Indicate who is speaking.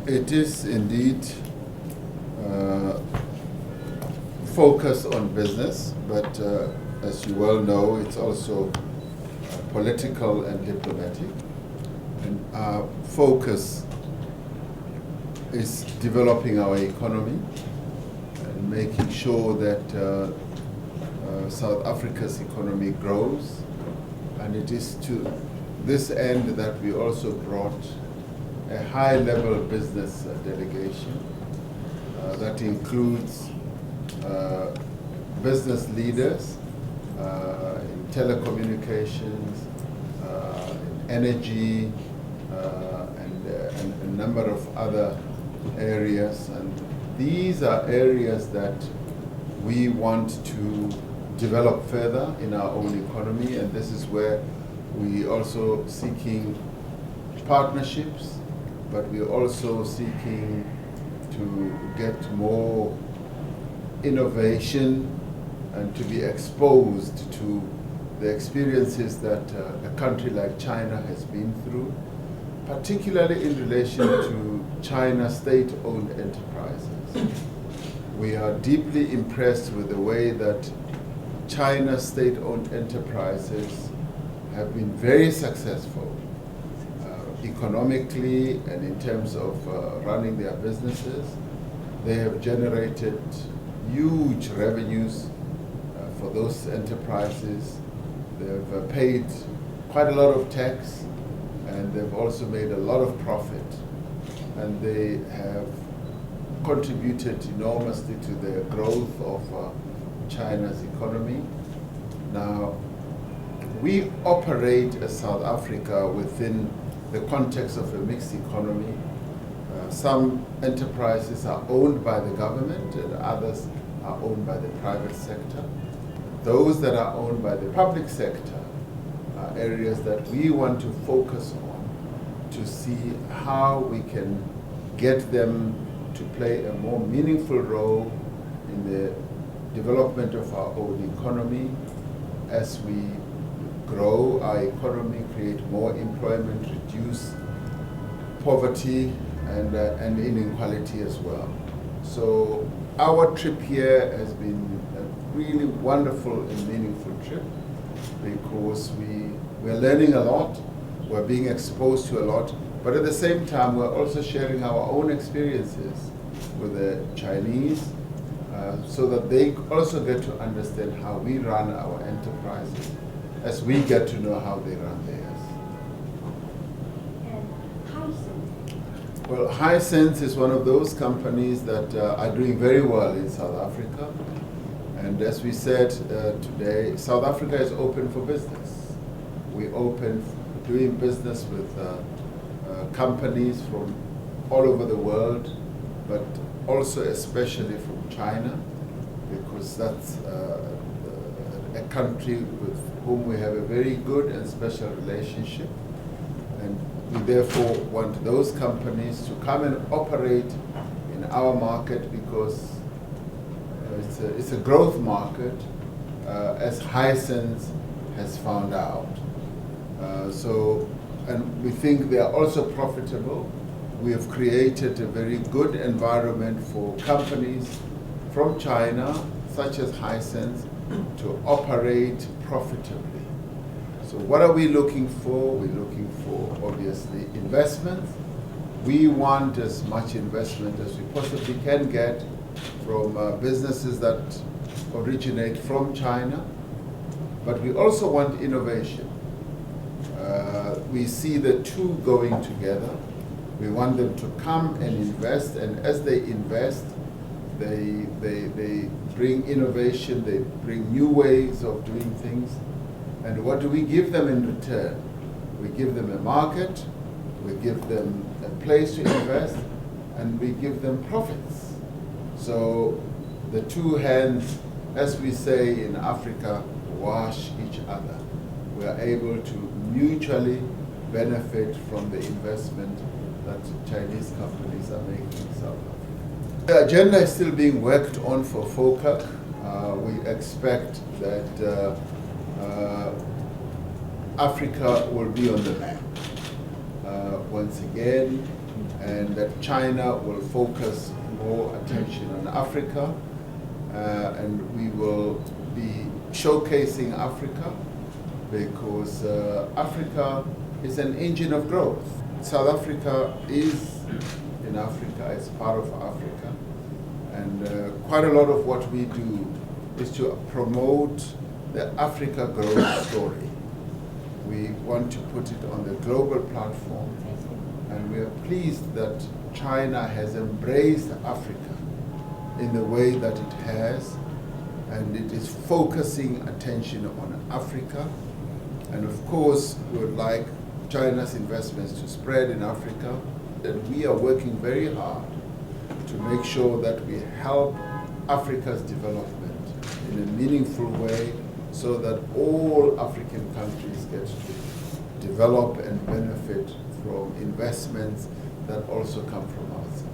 Speaker 1: It is indeed focus on business, but as you well know, it's also political and diplomatic. And our focus is developing our economy and making sure that South Africa's economy grows. And it is to this end that we also brought a high-level business delegation that includes business leaders in telecommunications, in energy, and a number of other areas. And these are areas that we want to develop further in our own economy, and this is where we also seeking partnerships, but we're also seeking to get more innovation and to be exposed to the experiences that a country like China has been through, particularly in relation to China state-owned enterprises. We are deeply impressed with the way that China state-owned enterprises have been very successful economically and in terms of running their businesses. They have generated huge revenues for those enterprises. They've paid quite a lot of tax, and they've also made a lot of profit, and they have contributed enormously to the growth of China's economy. Now, we operate as South Africa within the context of a mixed economy. Some enterprises are owned by the government and others are owned by the private sector. Those that are owned by the public sector are areas that we want to focus on to see how we can get them to play a more meaningful role in the development of our own economy as we grow our economy, create more employment, reduce poverty and inequality as well. So our trip here has been a really wonderful and meaningful trip because we're learning a lot, we're being exposed to a lot, but at the same time we're also sharing our own experiences with the Chinese so that they also get to understand how we run our enterprises as we get to know how they run theirs. Well, Hisense is one of those companies that are doing very well in South Africa. And as we said today, South Africa is open for business. We're open doing business with companies from all over the world, but also especially from China, because that's a country with whom we have a very good and special relationship. And we therefore want those companies to come and operate in our market because it's a growth market, as Hisense has found out. And we think they are also profitable. We have created a very good environment for companies from China, such as Hisense, to operate profitably. So what are we looking for? We're looking for, obviously, investment. We want as much investment as we possibly can get from businesses that originate from China, but we also want innovation. We see the two going together. We want them to come and invest, and as they invest, they bring innovation, they bring new ways of doing things. And what do we give them in return? We give them a market, we give them a place to invest, and we give them profits. So the two hands, as we say in Africa, wash each other. We are able to mutually benefit from the investment that Chinese companies are making in South Africa. The agenda is still being worked on for FOCAC. We expect that Africa will be on the map. Once again, and that China will focus more attention on Africa, and we will be showcasing Africa because Africa is an engine of growth. South Africa is in Africa, it's part of Africa, and quite a lot of what we do is to promote the Africa growth story. We want to put it on the global platform, and we are pleased that China has embraced Africa in the way that it has, and it is focusing attention on Africa. And of course, we would like China's investments to spread in Africa, and we are working very hard to make sure that we help Africa's development in a meaningful way so that all African countries get to develop and benefit from investments that also come from outside.